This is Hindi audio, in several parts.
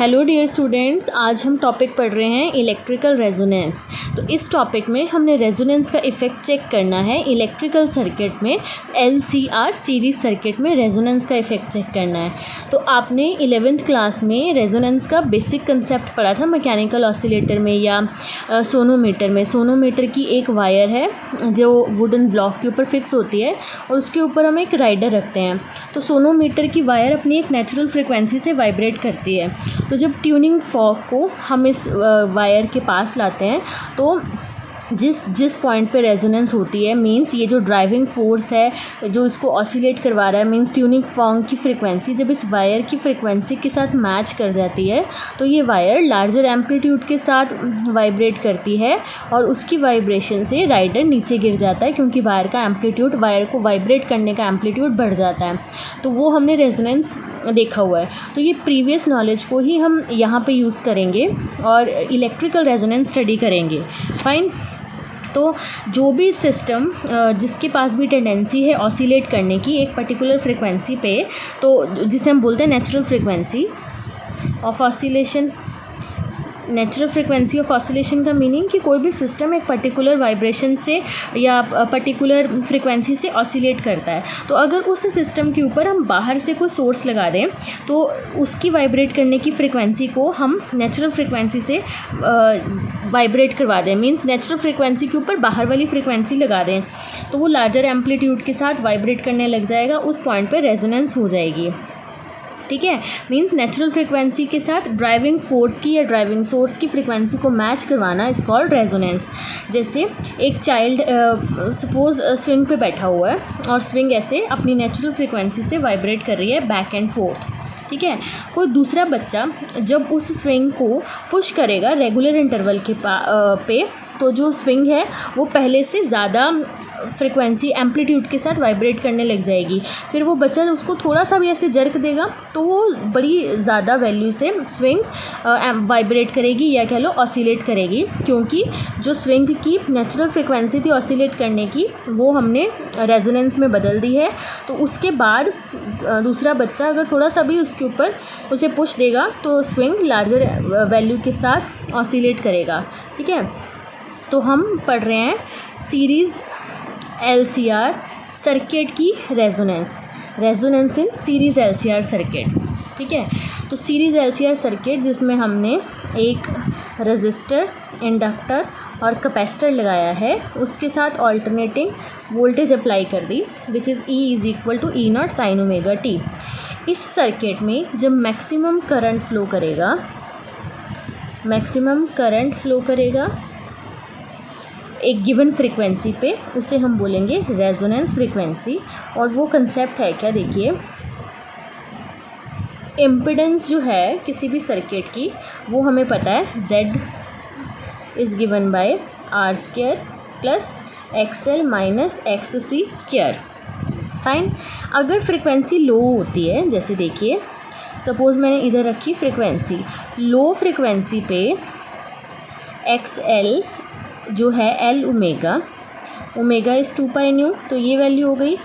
हेलो डियर स्टूडेंट्स, आज हम टॉपिक पढ़ रहे हैं इलेक्ट्रिकल रेजोनेंस। तो इस टॉपिक में हमने रेजोनेंस का इफ़ेक्ट चेक करना है। इलेक्ट्रिकल सर्किट में LCR सीरीज सर्किट में रेजोनेंस का इफ़ेक्ट चेक करना है। तो आपने 11th क्लास में रेजोनेंस का बेसिक कंसेप्ट पढ़ा था मैकेनिकल ऑसिलेटर में या सोनोमीटर में। सोनोमीटर की एक वायर है जो वुडन ब्लॉक के ऊपर फिक्स होती है और उसके ऊपर हम एक राइडर रखते हैं। तो सोनोमीटर की वायर अपनी एक नेचुरल फ्रिक्वेंसी से वाइब्रेट करती है। तो जब ट्यूनिंग फॉर्क को हम इस वायर के पास लाते हैं तो जिस पॉइंट पे रेजोनेंस होती है, मींस ये जो ड्राइविंग फोर्स है जो इसको ऑसिलेट करवा रहा है, मींस ट्यूनिंग फॉर्क की फ्रिक्वेंसी जब इस वायर की फ्रिक्वेंसी के साथ मैच कर जाती है तो ये वायर लार्जर एम्पलीट्यूड के साथ वाइब्रेट करती है और उसकी वाइब्रेशन से राइडर नीचे गिर जाता है क्योंकि वायर का एम्पलीट्यूड, वायर को वाइब्रेट करने का एम्पलीट्यूड बढ़ जाता है। तो वो हमने रेजोनेंस देखा हुआ है। तो ये प्रीवियस नॉलेज को ही हम यहाँ पे यूज़ करेंगे और इलेक्ट्रिकल रेजोनेंस स्टडी करेंगे। फाइन। तो जो भी सिस्टम जिसके पास भी टेंडेंसी है ऑसिलेट करने की एक पर्टिकुलर फ्रिक्वेंसी पे, तो जिसे हम बोलते हैं natural frequency of oscillation. Natural frequency of oscillation का मीनिंग कि कोई भी सिस्टम एक पर्टिकुलर वाइब्रेशन से या पर्टिकुलर फ्रिक्वेंसी से ऑसिलेट करता है। तो अगर उस सिस्टम के ऊपर हम बाहर से कोई सोर्स लगा दें तो उसकी वाइब्रेट करने की फ्रिक्वेंसी को हम नेचुरल फ्रिक्वेंसी से वाइब्रेट करवा दें, मींस नेचुरल फ्रिक्वेंसी के ऊपर बाहर वाली फ्रिक्वेंसी लगा दें तो वो लार्जर एम्पलीट्यूड के साथ वाइब्रेट करने लग जाएगा। उस पॉइंट पे रेजोनेंस हो जाएगी। ठीक है, मींस नेचुरल फ्रिक्वेंसी के साथ ड्राइविंग फोर्स की या ड्राइविंग सोर्स की फ्रिक्वेंसी को मैच करवाना इज कॉल्ड रेजोनेंस। जैसे एक चाइल्ड सपोज स्विंग पे बैठा हुआ है और स्विंग ऐसे अपनी नेचुरल फ्रिक्वेंसी से वाइब्रेट कर रही है बैक एंड फोर्थ। ठीक है, कोई दूसरा बच्चा जब उस स्विंग को पुश करेगा रेगुलर इंटरवल के पे, तो जो स्विंग है वो पहले से ज़्यादा फ्रिक्वेंसी एम्पलीट्यूड के साथ वाइब्रेट करने लग जाएगी। फिर वो बच्चा उसको थोड़ा सा भी ऐसे जर्क देगा तो वो बड़ी ज़्यादा वैल्यू से स्विंग वाइब्रेट करेगी या कह लो ऑसिलेट करेगी, क्योंकि जो स्विंग की नेचुरल फ्रिक्वेंसी थी ऑसिलेट करने की वो हमने रेजोनेंस में बदल दी है। तो उसके बाद दूसरा बच्चा अगर थोड़ा सा भी उसके ऊपर उसे पुश देगा तो स्विंग लार्जर वैल्यू के साथ ऑसिलेट करेगा। ठीक है, तो हम पढ़ रहे हैं सीरीज़ LCR सर्किट की resonance in series LCR circuit. ठीक है, तो सीरीज़ LCR सर्किट जिसमें हमने एक रेजिस्टर, इंडक्टर और कैपेसिटर लगाया है, उसके साथ ऑल्टरनेटिंग वोल्टेज अप्लाई कर दी which is E is equal to E0 sin omega t। इस सर्किट में जब मैक्सिमम करंट फ्लो करेगा एक गिवन फ्रीक्वेंसी पे, उसे हम बोलेंगे रेजोनेंस फ्रीक्वेंसी। और वो कंसेप्ट है क्या, देखिए, इम्पिडेंस जो है किसी भी सर्किट की वो हमें पता है Z is given by R² plus XL minus XC square. Fine. अगर फ्रीक्वेंसी लो होती है, जैसे देखिए सपोज़ मैंने इधर रखी फ्रीक्वेंसी, लो फ्रीक्वेंसी पे XL जो है L omega is 2 pi nu, तो ये वैल्यू हो गई।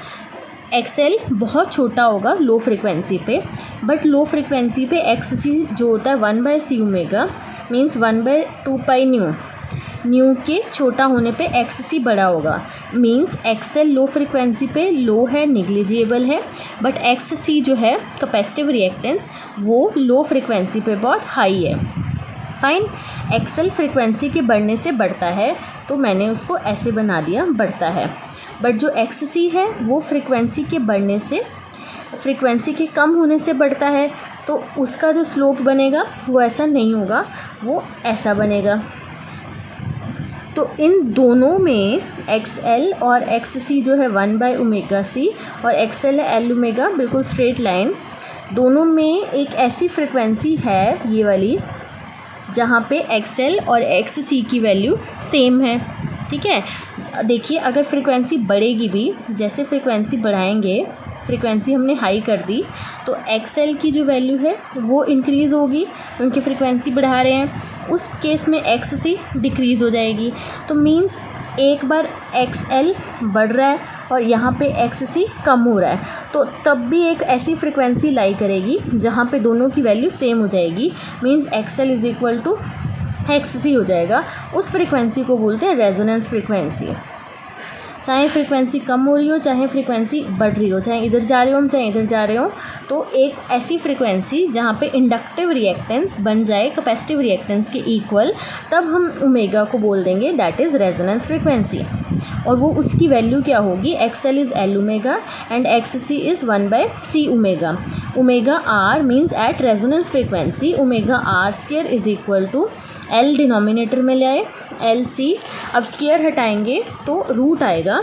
XL बहुत छोटा होगा लो फ्रिक्वेंसी पे, बट लो फ्रिक्वेंसी पे XC जो होता है 1/C omega means 1/2 pi nu के छोटा होने पे XC बड़ा होगा, मीन्स XL लो फ्रिक्वेंसी पे लो है, निग्लिजिबल है, बट XC जो है कैपेसिटिव रिएक्टेंस वो लो फ्रिक्वेंसी पे बहुत हाई है। फाइन। XL फ्रिक्वेंसी के बढ़ने से बढ़ता है तो मैंने उसको ऐसे बना दिया, बढ़ता है। बट जो XC है वो फ्रिक्वेंसी के बढ़ने से, फ्रिक्वेंसी के कम होने से बढ़ता है, तो उसका जो स्लोप बनेगा वो ऐसा नहीं होगा, वो ऐसा बनेगा। तो इन दोनों में XL और XC जो है 1/ωc और XL है L ओमेगा, बिल्कुल स्ट्रेट लाइन। दोनों में एक ऐसी फ्रिक्वेंसी है ये वाली जहाँ पे XL और XC की वैल्यू सेम है। ठीक है, देखिए अगर फ्रिक्वेंसी बढ़ेगी भी, जैसे फ्रिक्वेंसी बढ़ाएंगे, फ्रिक्वेंसी हमने हाई कर दी तो XL की जो वैल्यू है वो इंक्रीज़ होगी क्योंकि फ्रिक्वेंसी बढ़ा रहे हैं, उस केस में XC डिक्रीज़ हो जाएगी। तो मीन्स एक बार XL बढ़ रहा है और यहाँ पे XC कम हो रहा है, तो तब भी एक ऐसी फ्रिक्वेंसी लाई करेगी जहाँ पे दोनों की वैल्यू सेम हो जाएगी, means XL is equal to XC हो जाएगा। उस फ्रिक्वेंसी को बोलते हैं रेजोनेंस फ्रिक्वेंसी। चाहे फ्रिक्वेंसी कम हो रही हो, चाहे फ्रिक्वेंसी बढ़ रही हो, चाहे इधर जा रहे हो चाहे इधर जा रहे हो, तो एक ऐसी फ्रिक्वेंसी जहाँ पे इंडक्टिव रिएक्टेंस बन जाए कैपेसिटिव रिएक्टेंस के इक्वल, तब हम ओमेगा को बोल देंगे दैट इज़ रेजोनेंस फ्रिक्वेंसी। और वो उसकी वैल्यू क्या होगी, XL is L omega and XC is 1/C omega. Omega R means at resonance frequency omega R square is equal to L denominator में ले आए LC, अब स्क्वायर हटाएंगे तो रूट आएगा,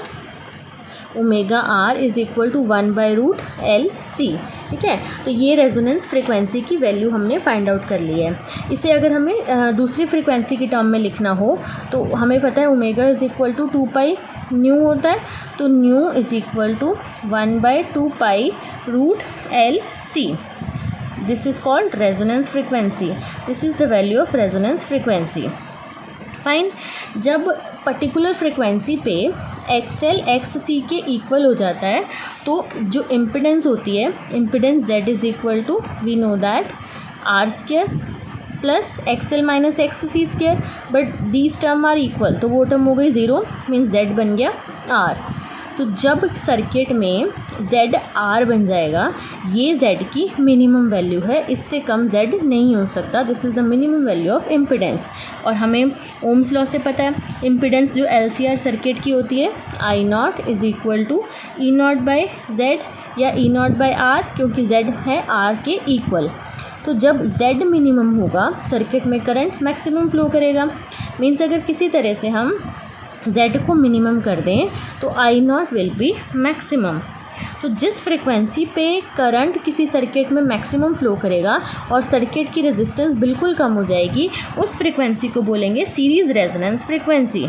omega R is equal to 1/√LC। ठीक है, तो ये रेजोनेंस फ्रिक्वेंसी की वैल्यू हमने फाइंड आउट कर ली है। इसे अगर हमें दूसरी फ्रिक्वेंसी की टर्म में लिखना हो तो हमें पता है omega is equal to 2π nu होता है, तो nu is equal to 1/2π√LC। This is called resonance frequency. This is the value of resonance frequency. Fine, जब पर्टिकुलर फ्रिक्वेंसी पे XL XC के इक्वल हो जाता है तो जो इम्पिडेंस होती है, impedance Z is equal to we know that R square plus XL minus XC square, but these term are equal, तो वो टर्म हो गई ज़ीरो, मीन्स Z बन गया R। तो जब सर्किट में Z R बन जाएगा, ये Z की मिनिमम वैल्यू है, इससे कम Z नहीं हो सकता। This is the minimum value of impedance. और हमें ओम्स लॉ से पता है इम्पिडेंस जो LCR सर्किट की होती है, I0 is equal to E0/Z या E0/R, क्योंकि Z है R के इक्वल। तो जब Z मिनिमम होगा सर्किट में करंट मैक्सिमम फ्लो करेगा। मीन्स अगर किसी तरह से हम Z को मिनिमम कर दें तो I0 विल बी मैक्सिमम। तो जिस फ्रिक्वेंसी पे करंट किसी सर्किट में मैक्सिमम फ्लो करेगा और सर्किट की रेजिस्टेंस बिल्कुल कम हो जाएगी, उस फ्रिक्वेंसी को बोलेंगे सीरीज़ रेजोनेंस फ्रिक्वेंसी।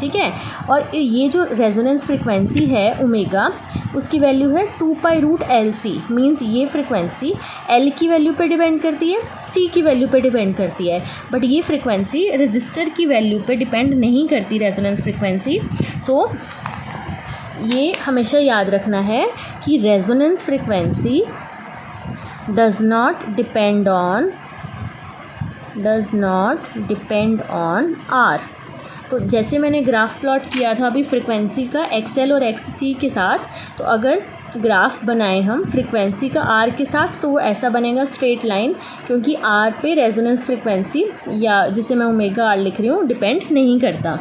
ठीक है, और ये जो रेजोनेंस फ्रिक्वेंसी है ओमेगा, उसकी वैल्यू है 2π√LC। मीन्स ये फ्रिक्वेंसी L की वैल्यू पे डिपेंड करती है, C की वैल्यू पे डिपेंड करती है, बट ये फ्रिक्वेंसी रजिस्टर की वैल्यू पे डिपेंड नहीं करती, रेजोनेंस फ्रिक्वेंसी। सो ये हमेशा याद रखना है कि resonance frequency does not depend on R। तो जैसे मैंने ग्राफ प्लॉट किया था अभी फ्रिक्वेंसी का XL और XC के साथ, तो अगर ग्राफ बनाएं हम फ्रिक्वेंसी का R के साथ तो वो ऐसा बनेगा स्ट्रेट लाइन, क्योंकि R पे रेजोनेंस फ्रिक्वेंसी या जिसे मैं ओमेगा R लिख रही हूँ डिपेंड नहीं करता।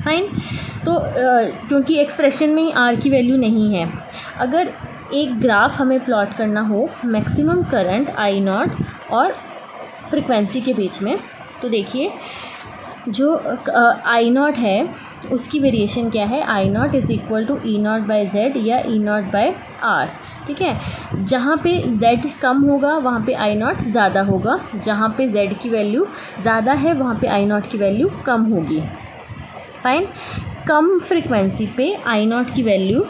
फाइन, तो क्योंकि एक्सप्रेशन में ही R की वैल्यू नहीं है। अगर एक ग्राफ हमें प्लॉट करना हो मैक्सिमम करंट I0 और फ्रिक्वेंसी के बीच में, तो देखिए जो I0 है उसकी वेरिएशन क्या है, I0 is equal to E0/Z या E0/R। ठीक है, जहाँ पे Z कम होगा वहाँ पे I0 ज़्यादा होगा, जहाँ पे Z की वैल्यू ज़्यादा है वहाँ पे I0 की वैल्यू कम होगी। फाइन, कम फ्रिक्वेंसी पे I0 की वैल्यू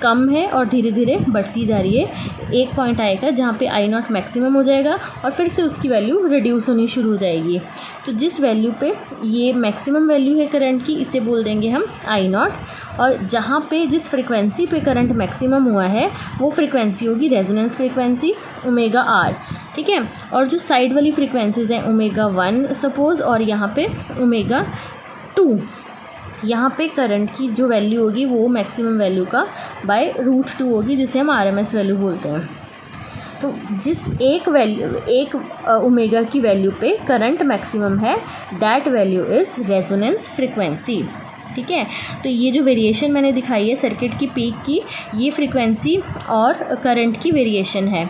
कम है और धीरे धीरे बढ़ती जा रही है। एक पॉइंट आएगा जहाँ पे I0 मैक्सिमम हो जाएगा और फिर से उसकी वैल्यू रिड्यूस होनी शुरू हो जाएगी। तो जिस वैल्यू पे ये मैक्सिमम वैल्यू है करंट की, इसे बोल देंगे हम I0, और जहाँ पे जिस फ्रिक्वेंसी पे करंट मैक्सिमम हुआ है वो फ्रिक्वेंसी होगी रेजोनेंस फ्रिक्वेंसी ओमेगा R। ठीक है, और जो साइड वाली फ्रिक्वेंसीज़ हैं ओमेगा 1 सपोज़, और यहाँ पे ओमेगा 2, यहाँ पे करंट की जो वैल्यू होगी वो मैक्सिमम वैल्यू का √2 होगी, जिसे हम RMS वैल्यू बोलते हैं। तो जिस एक ओमेगा की वैल्यू पे करंट मैक्सिमम है, that value is resonance frequency. ठीक है, तो ये जो वेरिएशन मैंने दिखाई है सर्किट की पीक की, ये फ्रिक्वेंसी और करंट की वेरिएशन है,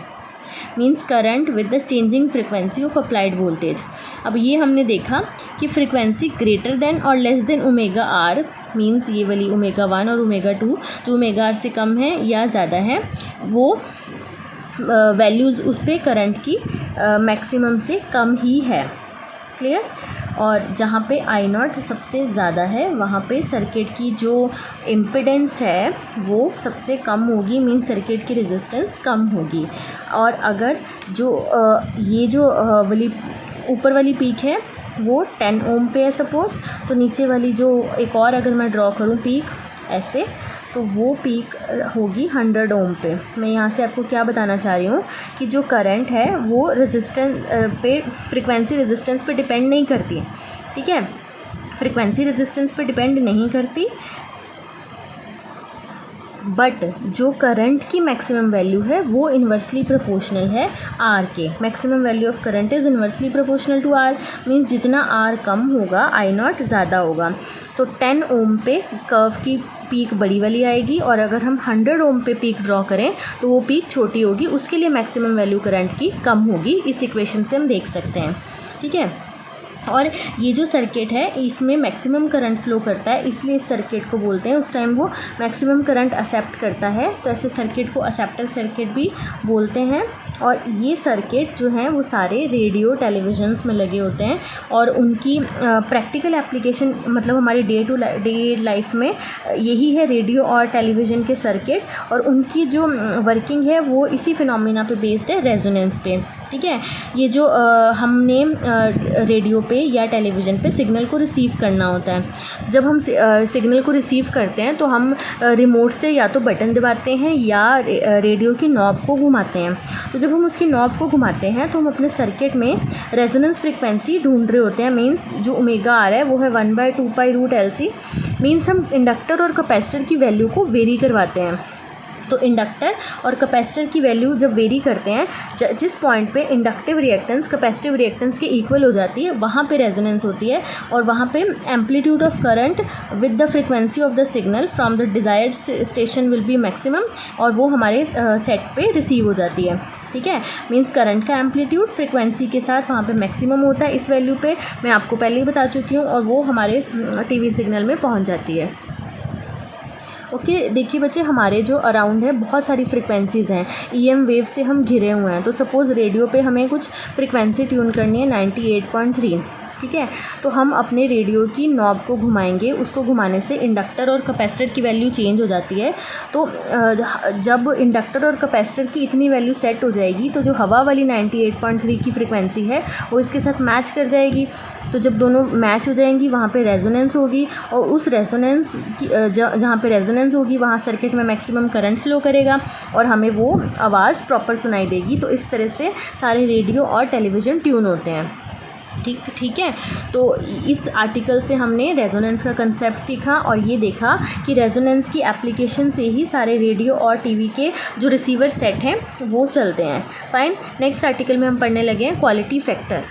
means current with the changing frequency of applied voltage. अब ये हमने देखा कि फ्रिक्वेंसी ग्रेटर देन और less than omega R, means ये वाली ओमेगा 1 और ओमेगा 2 जो ओमेगा R से कम है या ज़्यादा है, वो वैल्यूज़ उस पर करंट की मैक्सिमम से कम ही है। क्लियर, और जहाँ पे I0 सबसे ज़्यादा है वहाँ पे सर्किट की जो इम्पिडेंस है वो सबसे कम होगी, मीन सर्किट की रेजिस्टेंस कम होगी। और अगर जो ये जो वाली ऊपर वाली पीक है वो 10 ओम पे है सपोज़, तो नीचे वाली जो एक और अगर मैं ड्रॉ करूँ पीक ऐसे, तो वो पीक होगी 100 ओम पे। मैं यहाँ से आपको क्या बताना चाह रही हूँ कि जो करंट है वो रेजिस्टेंस पे, फ्रीक्वेंसी रेजिस्टेंस पे डिपेंड नहीं करती, ठीक है, फ्रीक्वेंसी रेजिस्टेंस पे डिपेंड नहीं करती, बट जो करंट की मैक्सिमम वैल्यू है वो इन्वर्सली प्रोपोर्शनल है आर के। Maximum value of current is inversely proportional to R, means जितना आर कम होगा आई नॉट ज़्यादा होगा। तो 10 ओम पे कर्व की पीक बड़ी वाली आएगी, और अगर हम 100 ओम पे पीक ड्रॉ करें तो वो पीक छोटी होगी, उसके लिए मैक्सिमम वैल्यू करंट की कम होगी। इस इक्वेशन से हम देख सकते हैं, ठीक है। और ये जो सर्किट है इसमें मैक्सिमम करंट फ्लो करता है, इसलिए इस सर्किट को बोलते हैं, उस टाइम वो मैक्सिमम करंट एक्सेप्ट करता है, तो ऐसे सर्किट को एक्सेप्टर सर्किट भी बोलते हैं। और ये सर्किट जो हैं वो सारे रेडियो टेलीविजन्स में लगे होते हैं, और उनकी प्रैक्टिकल एप्लीकेशन मतलब हमारी डे टू डे लाइफ में यही है, रेडियो और टेलीविज़न के सर्किट, और उनकी जो वर्किंग है वो इसी फिनोमिना पे बेस्ड है, रेजोनेंस पे, ठीक है। ये जो हमने रेडियो पे या टेलीविज़न पे सिग्नल को रिसीव करना होता है, जब हम सिग्नल को रिसीव करते हैं तो हम रिमोट से या तो बटन दबाते हैं या रेडियो की नॉब को घुमाते हैं। तो जब हम उसकी नॉब को घुमाते हैं तो हम अपने सर्किट में रेजोनेंस फ्रीक्वेंसी ढूंढ रहे होते हैं, मीन्स जो ओमेगा आ रहा है वो है 1/2π√LC, मीन्स हम इंडक्टर और कैपेसिटर की वैल्यू को वेरी करवाते हैं। तो इंडक्टर और कैपेसिटर की वैल्यू जब वेरी करते हैं, जिस पॉइंट पे इंडक्टिव रिएक्टेंस कैपेसिटिव रिएक्टेंस के इक्वल हो जाती है वहाँ पे रेजोनेंस होती है, और वहाँ पे amplitude of current with the frequency of the signal from the desired station will be maximum, और वो हमारे सेट पे रिसीव हो जाती है, ठीक है। मीन्स करंट का एम्पलीट्यूड फ्रीक्वेंसी के साथ वहाँ पे मैक्सिमम होता है, इस वैल्यू पे मैं आपको पहले ही बता चुकी हूँ, और वो हमारे टीवी सिग्नल में पहुँच जाती है। ओके देखिए बच्चे, हमारे जो अराउंड है बहुत सारी फ्रिक्वेंसीज़ हैं, ईएम वेव से हम घिरे हुए हैं। तो सपोज़ रेडियो पे हमें कुछ फ्रिक्वेंसी ट्यून करनी है 98.3, ठीक है। तो हम अपने रेडियो की नॉब को घुमाएंगे, उसको घुमाने से इंडक्टर और कैपेसिटर की वैल्यू चेंज हो जाती है। तो जब इंडक्टर और कैपेसिटर की इतनी वैल्यू सेट हो जाएगी तो जो हवा वाली 98.3 की फ्रिक्वेंसी है वो इसके साथ मैच कर जाएगी। तो जब दोनों मैच हो जाएंगी वहाँ पे रेजोनेंस होगी, और उस रेजोनेंस की जहाँ पे रेजोनेंस होगी वहाँ सर्किट में मैक्सिमम करंट फ्लो करेगा और हमें वो आवाज़ प्रॉपर सुनाई देगी। तो इस तरह से सारे रेडियो और टेलीविज़न ट्यून होते हैं, ठीक है। तो इस आर्टिकल से हमने रेजोनेंस का कंसेप्ट सीखा, और ये देखा कि रेजोनेंस की एप्लीकेशन से ही सारे रेडियो और टीवी के जो रिसीवर सेट हैं वो चलते हैं। फाइन, नेक्स्ट आर्टिकल में हम पढ़ने लगे हैं क्वालिटी फैक्टर।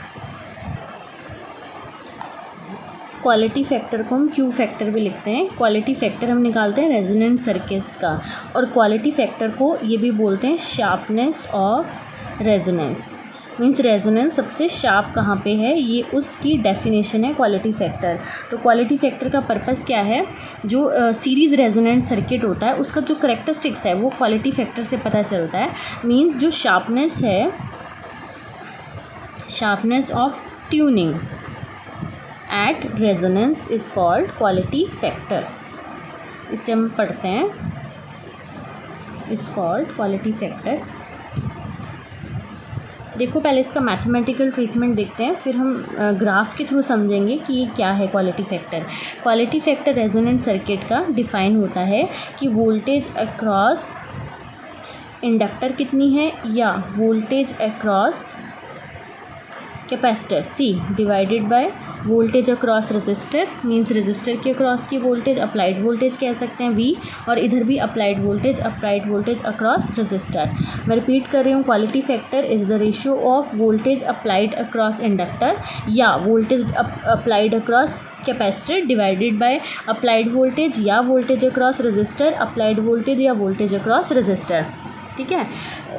क्वालिटी फैक्टर को हम क्यू फैक्टर भी लिखते हैं। क्वालिटी फैक्टर हम निकालते हैं रेजोनेंस सर्किट का, और क्वालिटी फैक्टर को ये भी बोलते हैं sharpness of resonance. Means resonance सबसे शार्प कहाँ पे है, ये उसकी डेफिनेशन है क्वालिटी फैक्टर। तो क्वालिटी फैक्टर का पर्पस क्या है, जो सीरीज़ रेजोनेंट सर्किट होता है उसका जो करेक्टरिस्टिक्स है वो क्वालिटी फैक्टर से पता चलता है। मीन्स जो शार्पनेस है, sharpness of tuning at resonance is called quality factor. इसे हम पढ़ते हैं, इज़ कॉल्ड क्वालिटी फैक्टर। देखो पहले इसका मैथमेटिकल ट्रीटमेंट देखते हैं, फिर हम ग्राफ के थ्रू समझेंगे कि ये क्या है quality factor. Quality factor resonant circuit का डिफ़ाइन होता है कि वोल्टेज अक्रॉस इंडक्टर कितनी है, या voltage across capacitor C divided by voltage across resistor, means resistor के अक्रॉस की वोल्टेज अप्लाइड वोल्टेज कह सकते हैं V, और इधर भी अप्लाइड वोल्टेज अक्रॉस रेजिस्टर। मैं रिपीट कर रही हूँ, quality factor is the ratio of voltage applied across inductor या voltage applied across capacitor divided by applied voltage या voltage across resistor, applied voltage या वोल्टेज अक्रॉस रेजिस्टर, ठीक है।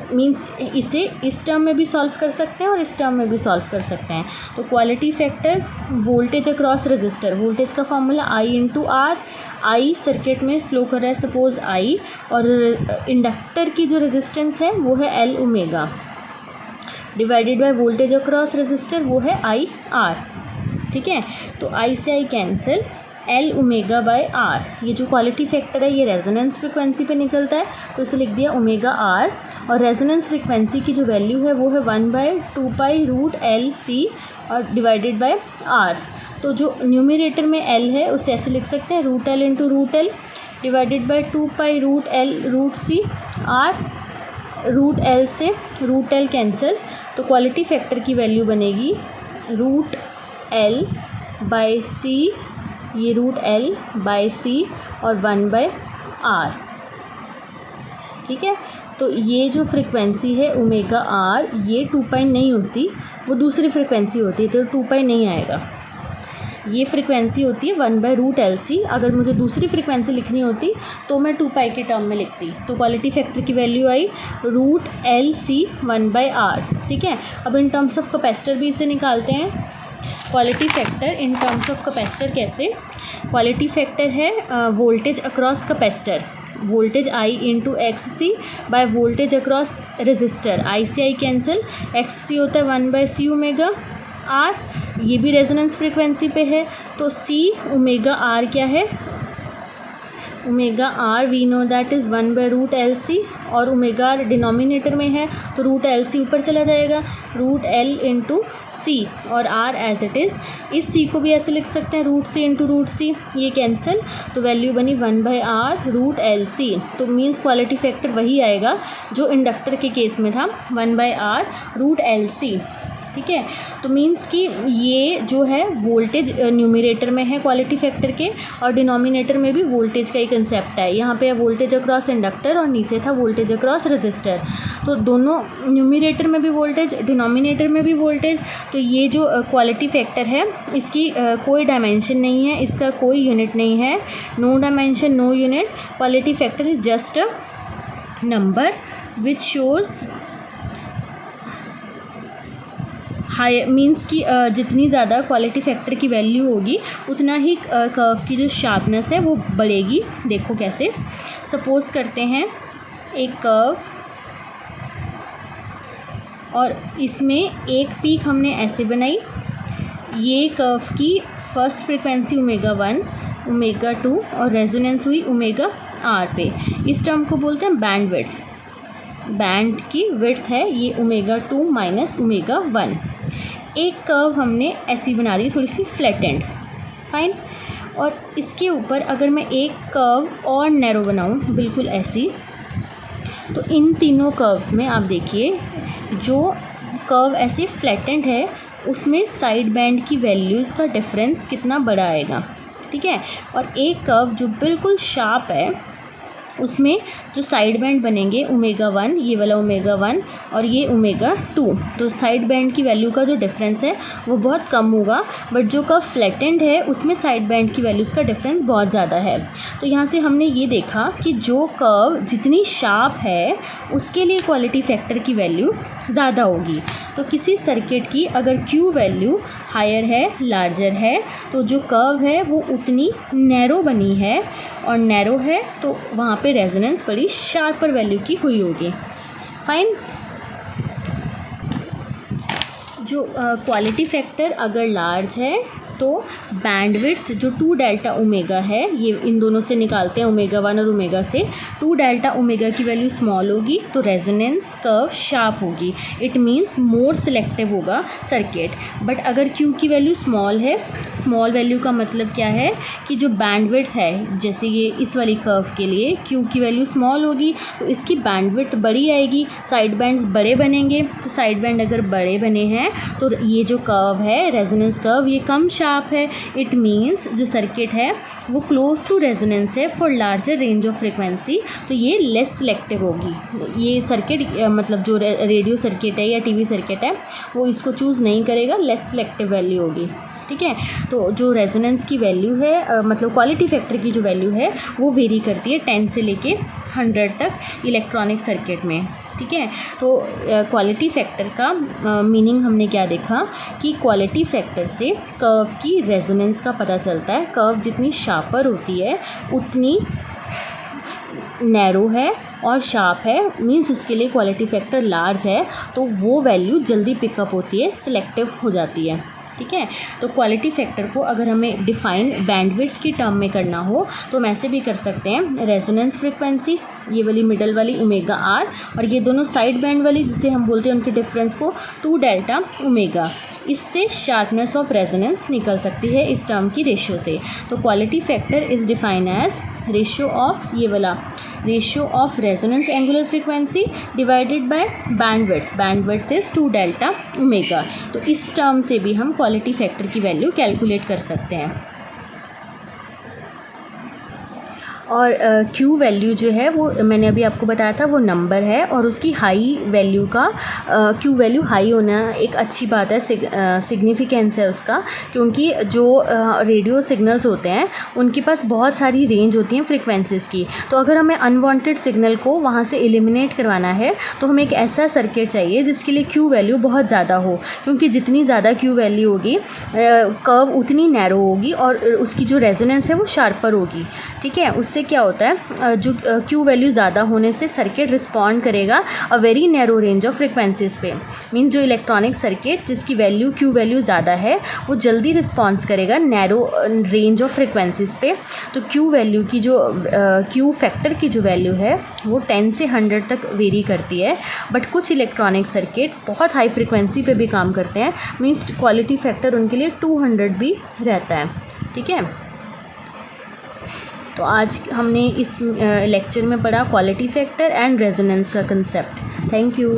मींस इसे इस टर्म में भी सॉल्व कर सकते हैं और इस टर्म में भी सॉल्व कर सकते हैं। तो quality factor voltage across resistor, voltage का फॉर्मूला I/R, I सर्किट में फ्लो कर रहा है सपोज I, और इंडक्टर की जो रेजिस्टेंस है वो है L omega divided by voltage across resistor वो है IR, ठीक है। तो I से I cancel, L omega by R. ये जो क्वालिटी फैक्टर है ये रेजोनेंस फ्रिक्वेंसी पे निकलता है, तो इसे लिख दिया ओमेगा आर। और रेजोनेंस फ्रिक्वेंसी की जो वैल्यू है वो है 1/2π√LC और डिवाइडेड बाय आर। तो जो न्यूमरेटर में L है उसे ऐसे लिख सकते हैं √L into √L divided by 2π√L√C R. √L से √L कैंसिल, तो क्वालिटी फैक्टर की वैल्यू बनेगी √L/C, ये √L/C और 1/R। ठीक है, तो ये जो फ्रिक्वेंसी है ओमेगा आर ये 2π नहीं होती, वो दूसरी फ्रिक्वेंसी होती है, तो 2π नहीं आएगा। ये फ्रिक्वेंसी होती है 1/√LC। अगर मुझे दूसरी फ्रिक्वेंसी लिखनी होती तो मैं 2π के टर्म में लिखती। तो क्वालिटी फैक्टर की वैल्यू आई √LC 1/R। ठीक है, अब इन टर्म्स ऑफ कैपेसिटर भी इसे निकालते हैं। Quality factor in terms of capacitor कैसे? क्वालिटी फैक्टर है voltage across capacitor, voltage I into XC bye voltage across register, IC cancel, XC होता है 1/C ओमेगा आर। ये भी रेजोनेंस फ्रिक्वेंसी पे है, तो C ओमेगा आर क्या है? Omega R we know that is 1/√LC और ओमेगा आर डिनोमिनेटर में है तो √LC ऊपर चला जाएगा, √L इंटू C और R एज इट इज़। इस C को भी ऐसे लिख सकते हैं √C इंटू √C, ये कैंसिल, तो वैल्यू बनी 1/R√LC। तो मीन्स क्वालिटी फैक्टर वही आएगा जो इंडक्टर के केस में था, 1/R√LC। ठीक है, तो मीन्स कि ये जो है वोल्टेज न्यूमरेटर में है क्वालिटी फैक्टर के, और डिनोमिनेटर में भी वोल्टेज का ही कंसेप्ट है। यहाँ पे है वोल्टेज अक्रॉस इंडक्टर और नीचे था वोल्टेज अक्रॉस रजिस्टर, तो दोनों न्यूमरेटर में भी वोल्टेज, डिनोमिनेटर में भी वोल्टेज। तो ये जो क्वालिटी फैक्टर है इसकी कोई डायमेंशन नहीं है, इसका कोई यूनिट नहीं है, no dimension no unit. Quality factor is just a number which shows high, means कि जितनी ज़्यादा क्वालिटी फैक्टर की वैल्यू होगी उतना ही कर्व की जो शार्पनेस है वो बढ़ेगी। देखो कैसे, सपोज़ करते हैं एक कर्व और इसमें एक पीक हमने ऐसे बनाई, ये कर्व की फर्स्ट फ्रिक्वेंसी ओमेगा 1, ओमेगा 2 और रेजोनेंस हुई ओमेगा आर पे। इस टर्म को बोलते हैं बैंड विड्थ। बैंड की विड्थ है ये ओमेगा 2 माइनस ओमेगा 1। एक कर्व हमने ऐसी बना दी, थोड़ी सी फ्लैटेंड, फाइन। और इसके ऊपर अगर मैं एक कर्व और नैरो बनाऊं बिल्कुल ऐसी, तो इन तीनों कर्व्स में आप देखिए जो कर्व ऐसे फ्लैटेंड है उसमें साइड बैंड की वैल्यूज़ का डिफरेंस कितना बड़ा आएगा। ठीक है, और एक कर्व जो बिल्कुल शार्प है उसमें जो साइड बैंड बनेंगे ओमेगा 1, ये वाला ओमेगा 1 और ये ओमेगा 2, तो साइड बैंड की वैल्यू का जो डिफरेंस है वो बहुत कम होगा। बट जो कर्व फ्लैटेंड है उसमें साइड बैंड की वैल्यूज़ का डिफरेंस बहुत ज़्यादा है। तो यहाँ से हमने ये देखा कि जो कर्व जितनी शार्प है उसके लिए क्वालिटी फैक्टर की वैल्यू ज़्यादा होगी। तो किसी सर्किट की अगर Q वैल्यू हायर है, लार्जर है, तो जो कर्व है वो उतनी नैरो बनी है, और नैरो है तो वहाँ पे रेजोनेंस बड़ी शार्पर वैल्यू की हुई होगी। फाइन। जो क्वालिटी फैक्टर अगर लार्ज है तो बैंडविड्थ जो 2 डेल्टा ओमेगा है, ये इन दोनों से निकालते हैं ओमेगा 1 और ओमेगा से, 2 डेल्टा ओमेगा की वैल्यू स्मॉल होगी तो रेजोनेंस कर्व शार्प होगी। इट मीन्स मोर सिलेक्टिव होगा सर्किट। बट अगर क्यू की वैल्यू स्मॉल है, स्मॉल वैल्यू का मतलब क्या है कि जो बैंडविड्थ है, जैसे ये इस वाली कर्व के लिए क्यू की वैल्यू स्मॉल होगी तो इसकी बैंडविड्थ बड़ी आएगी, साइड बैंड्स बड़े बनेंगे। तो साइड बैंड अगर बड़े बने हैं तो ये जो कर्व है रेजोनेंस कर्व ये कम शार्प है। इट मीन्स जो सर्किट है वो क्लोज टू रेजोनेंस है for larger range of frequency, तो ये लेस सिलेक्टिव होगी। ये सर्किट मतलब जो रेडियो सर्किट है या टीवी सर्किट है वो इसको चूज़ नहीं करेगा, लेस सिलेक्टिव वैल्यू होगी। ठीक है, तो जो रेजोनेंस की वैल्यू है मतलब क्वालिटी फैक्टर की जो वैल्यू है वो वेरी करती है 10 से लेके 100 तक इलेक्ट्रॉनिक सर्किट में। ठीक है, तो क्वालिटी फैक्टर का मीनिंग हमने क्या देखा कि क्वालिटी फैक्टर से कर्व की रेजोनेंस का पता चलता है। कर्व जितनी शार्पर होती है उतनी नैरो है और शार्प है, मीन्स उसके लिए क्वालिटी फैक्टर लार्ज है, तो वो वैल्यू जल्दी पिकअप होती है, सिलेक्टिव हो जाती है। ठीक है। तो क्वालिटी फैक्टर को अगर हमें डिफाइन बैंडविड्थ की टर्म में करना हो तो हम ऐसे भी कर सकते हैं, रेजोनेंस फ्रिक्वेंसी ये वाली मिडल वाली ओमेगा आर, और ये दोनों साइड बैंड वाली जिसे हम बोलते हैं उनके डिफरेंस को 2 डेल्टा ओमेगा। इससे शार्पनेस ऑफ रेजोनेंस निकल सकती है इस टर्म की रेशियो से। तो quality factor is define as ratio of ये वाला ratio of resonance angular frequency divided by bandwidth. Bandwidth is 2 delta omega. तो इस टर्म से भी हम क्वालिटी फैक्टर की वैल्यू कैलकुलेट कर सकते हैं। और Q वैल्यू जो है वो मैंने अभी आपको बताया था वो नंबर है, और उसकी हाई वैल्यू का Q वैल्यू हाई होना एक अच्छी बात है, सिग्निफिकेंस है उसका, क्योंकि जो रेडियो सिग्नल्स होते हैं उनके पास बहुत सारी रेंज होती हैं फ्रिक्वेंसीज़ की। तो अगर हमें अनवांटेड सिग्नल को वहाँ से एलिमिनेट करवाना है तो हमें एक ऐसा सर्किट चाहिए जिसके लिए Q वैल्यू बहुत ज़्यादा हो, क्योंकि जितनी ज़्यादा Q वैल्यू होगी कर्व उतनी नैरो होगी और उसकी जो रेजोनेंस है वो शार्पर होगी। ठीक है, उससे क्या होता है, जो Q वैल्यू ज़्यादा होने से सर्किट रिस्पॉन्ड करेगा a very narrow range of frequencies पे। मीन्स जो इलेक्ट्रॉनिक सर्किट जिसकी वैल्यू Q वैल्यू ज़्यादा है वो जल्दी रिस्पॉन्स करेगा नैरो रेंज ऑफ फ्रिक्वेंसीज़ पे। तो Q वैल्यू की जो Q फैक्टर की जो वैल्यू है वो 10 से 100 तक वेरी करती है। बट कुछ इलेक्ट्रॉनिक सर्किट बहुत हाई फ्रिक्वेंसी पे भी काम करते हैं, मीन्स क्वालिटी फैक्टर उनके लिए 200 भी रहता है। ठीक है, तो आज हमने इस लेक्चर में पढ़ा क्वालिटी फैक्टर एंड रेजोनेंस का कंसेप्ट। Thank you.